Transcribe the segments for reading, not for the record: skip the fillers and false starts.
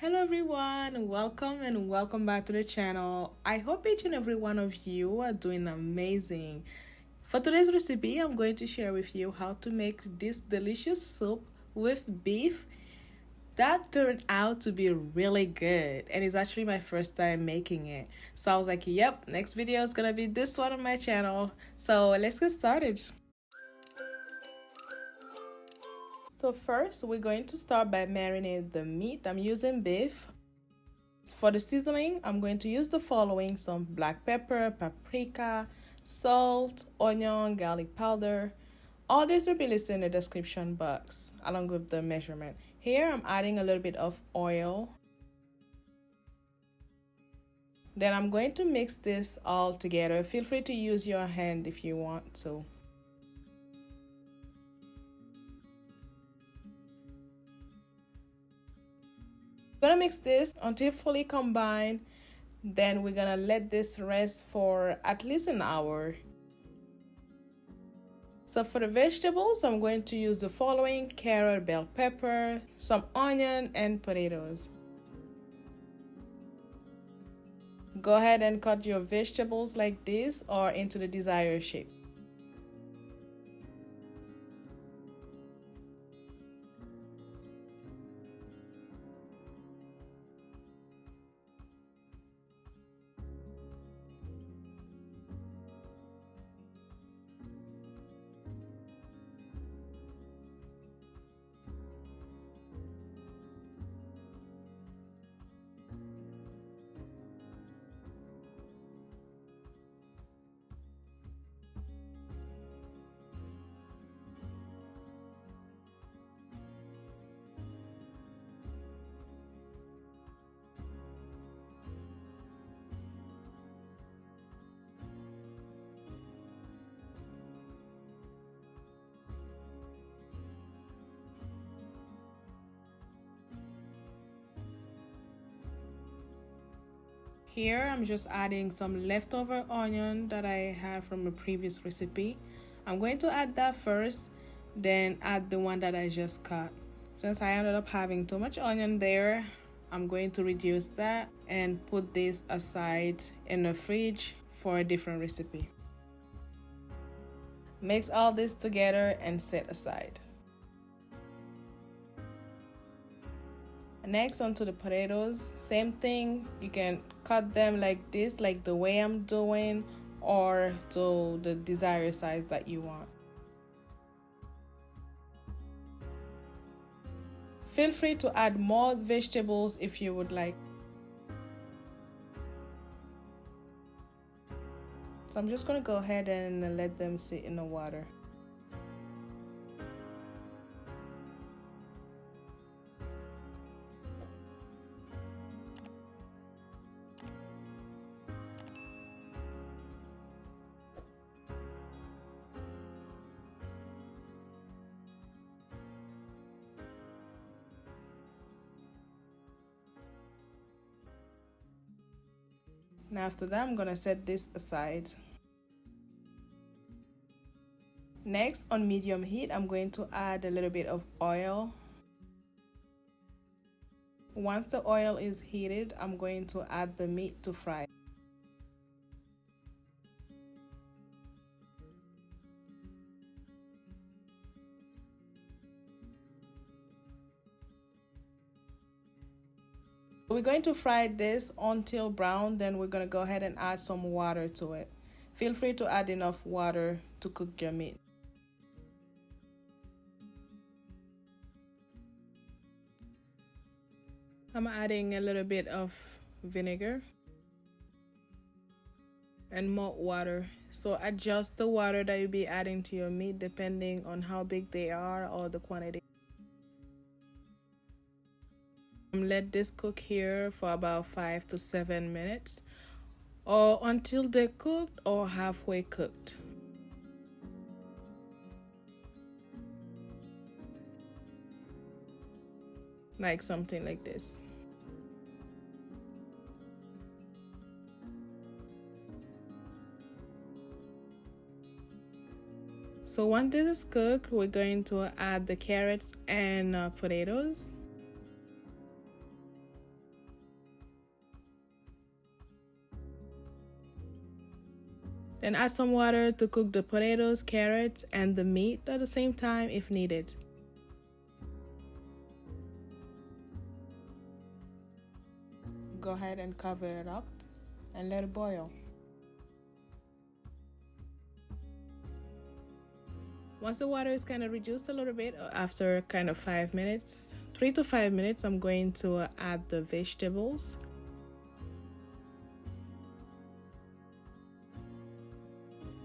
Hello everyone, welcome and welcome back to the channel. I hope each and every one of you are doing amazing. For today's recipe, I'm going to share with you how to make this delicious soup with beef that turned out to be really good, and it's actually my first time making it. So I was like, yep, next video is gonna be this one on my channel. So let's get started. So first, we're going to start by marinating the meat. I'm using beef. For the seasoning, I'm going to use the following: some black pepper, paprika, salt, onion, garlic powder. All this will be listed in the description box along with the measurement. Here, I'm adding a little bit of oil. Then I'm going to mix this all together. Feel free to use your hand if you want to. Gonna mix this until fully combined. Then we're gonna let this rest for at least an hour. So for the vegetables, I'm going to use the following: carrot, bell pepper, some onion, and potatoes. Go ahead and cut your vegetables like this or into the desired shape. Here, I'm just adding some leftover onion that I had from a previous recipe. I'm going to add that first, then add the one that I just cut. Since I ended up having too much onion there, I'm going to reduce that and put this aside in the fridge for a different recipe. Mix all this together and set aside. Next, onto the potatoes. Same thing, you can cut them like this, like the way I'm doing, or to the desired size that you want. Feel free to add more vegetables if you would like. So I'm just going to go ahead and let them sit in the water. Now after that, I'm gonna set this aside. Next, on medium heat, I'm going to add a little bit of oil. Once the oil is heated, I'm going to add the meat to fry. We're going to fry this until brown, then we're going to go ahead and add some water to it. Feel free to add enough water to cook your meat. I'm adding a little bit of vinegar and more water. So adjust the water that you'll be adding to your meat depending on how big they are or the quantity. Let this cook here for about 5 to 7 minutes, or until they're cooked or halfway cooked. Like something like this. So once this is cooked, we're going to add the carrots and potatoes. Then add some water to cook the potatoes, carrots, and the meat at the same time if needed. Go ahead and cover it up and let it boil. Once the water is kind of reduced a little bit, after kind of 5 minutes, 3 to 5 minutes, I'm going to add the vegetables.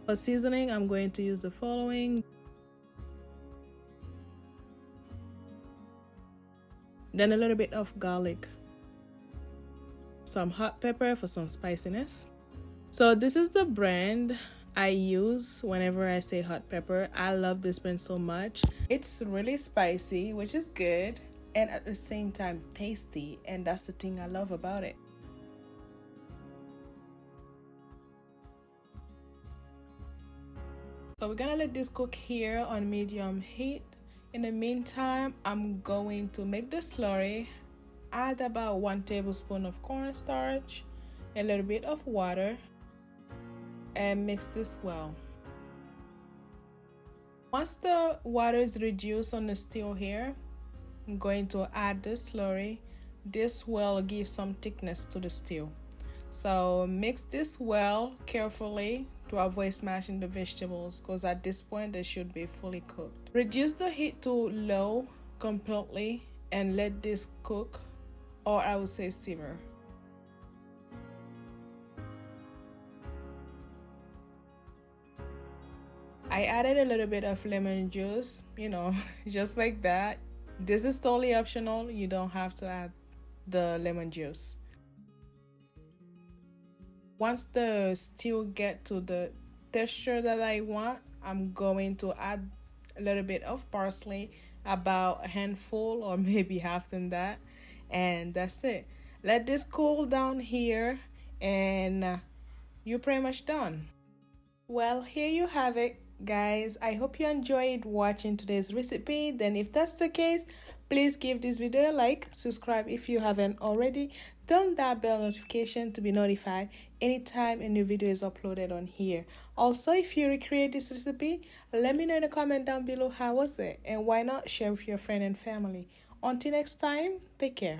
For seasoning, I'm going to use the following. Then a little bit of garlic. Some hot pepper for some spiciness. So this is the brand I use whenever I say hot pepper. I love this brand so much. It's really spicy, which is good, and at the same time tasty, and that's the thing I love about it. So we're gonna let this cook here on medium heat. In the meantime, I'm going to make the slurry. Add about 1 tablespoon of cornstarch, a little bit of water, and mix this well. Once the water is reduced on the stew here, I'm going to add the slurry. This will give some thickness to the stew. So mix this well carefully to avoid smashing the vegetables, because at this point they should be fully cooked. Reduce the heat to low completely and let this cook, or I would say simmer. I added a little bit of lemon juice, just like that. This is totally optional. You don't have to add the lemon juice. Once the stew get to the texture that I want, I'm going to add a little bit of parsley, about a handful or maybe half than that, and that's it. Let this cool down here and you're pretty much done. Well, here you have it, guys. I hope you enjoyed watching today's recipe. Then if that's the case, please give this video a like, subscribe if you haven't already, turn that bell notification to be notified anytime a new video is uploaded on here. Also, if you recreate this recipe, let me know in the comment down below how was it, and why not share with your friend and family. Until next time, take care.